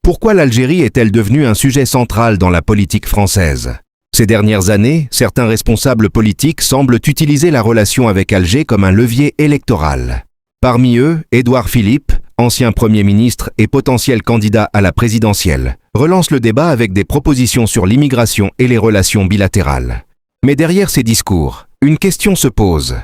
Pourquoi l'Algérie est-elle devenue un sujet central dans la politique française? Ces dernières années, certains responsables politiques semblent utiliser la relation avec Alger comme un levier électoral. Parmi eux, Édouard Philippe, ancien Premier ministre et potentiel candidat à la présidentielle, relance le débat avec des propositions sur l'immigration et les relations bilatérales. Mais derrière ces discours, une question se pose.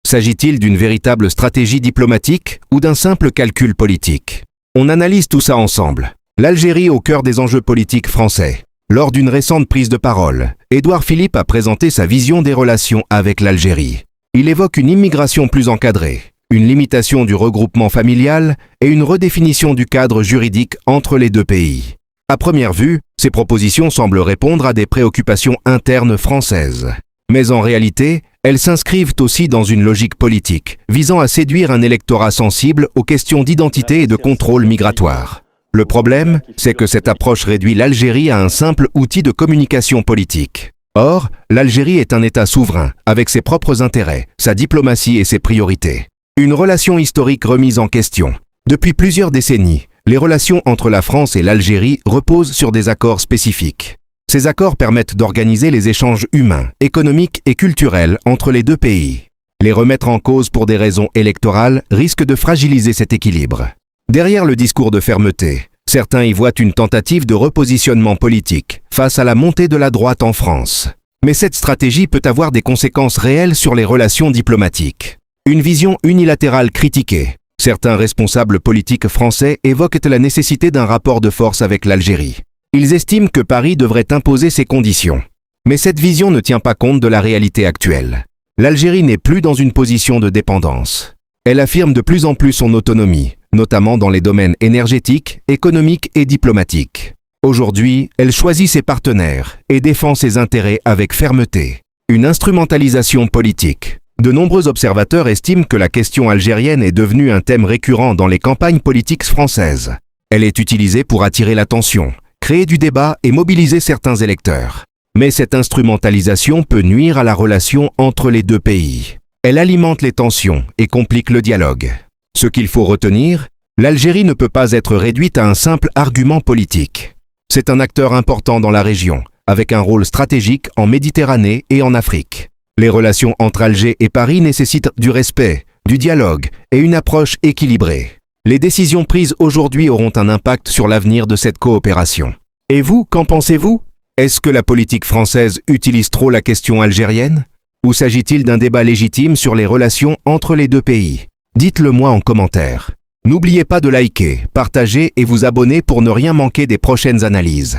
S'agit-il d'une véritable stratégie diplomatique ou d'un simple calcul politique? On analyse tout ça ensemble. L'Algérie au cœur des enjeux politiques français. Lors d'une récente prise de parole, Édouard Philippe a présenté sa vision des relations avec l'Algérie. Il évoque une immigration plus encadrée, une limitation du regroupement familial et une redéfinition du cadre juridique entre les deux pays. À première vue, ces propositions semblent répondre à des préoccupations internes françaises. Mais en réalité, elles s'inscrivent aussi dans une logique politique, visant à séduire un électorat sensible aux questions d'identité et de contrôle migratoire. Le problème, c'est que cette approche réduit l'Algérie à un simple outil de communication politique. Or, l'Algérie est un État souverain, avec ses propres intérêts, sa diplomatie et ses priorités. Une relation historique remise en question. Depuis plusieurs décennies, les relations entre la France et l'Algérie reposent sur des accords spécifiques. Ces accords permettent d'organiser les échanges humains, économiques et culturels entre les deux pays. Les remettre en cause pour des raisons électorales risque de fragiliser cet équilibre. Derrière le discours de fermeté, certains y voient une tentative de repositionnement politique face à la montée de la droite en France. Mais cette stratégie peut avoir des conséquences réelles sur les relations diplomatiques. Une vision unilatérale critiquée. Certains responsables politiques français évoquent la nécessité d'un rapport de force avec l'Algérie. Ils estiment que Paris devrait imposer ses conditions. Mais cette vision ne tient pas compte de la réalité actuelle. L'Algérie n'est plus dans une position de dépendance. Elle affirme de plus en plus son autonomie, notamment dans les domaines énergétiques, économiques et diplomatiques. Aujourd'hui, elle choisit ses partenaires et défend ses intérêts avec fermeté. Une instrumentalisation politique. De nombreux observateurs estiment que la question algérienne est devenue un thème récurrent dans les campagnes politiques françaises. Elle est utilisée pour attirer l'attention, créer du débat et mobiliser certains électeurs. Mais cette instrumentalisation peut nuire à la relation entre les deux pays. Elle alimente les tensions et complique le dialogue. Ce qu'il faut retenir, l'Algérie ne peut pas être réduite à un simple argument politique. C'est un acteur important dans la région, avec un rôle stratégique en Méditerranée et en Afrique. Les relations entre Alger et Paris nécessitent du respect, du dialogue et une approche équilibrée. Les décisions prises aujourd'hui auront un impact sur l'avenir de cette coopération. Et vous, qu'en pensez-vous? Est-ce que la politique française utilise trop la question algérienne? Ou s'agit-il d'un débat légitime sur les relations entre les deux pays? Dites-le moi en commentaire. N'oubliez pas de liker, partager et vous abonner pour ne rien manquer des prochaines analyses.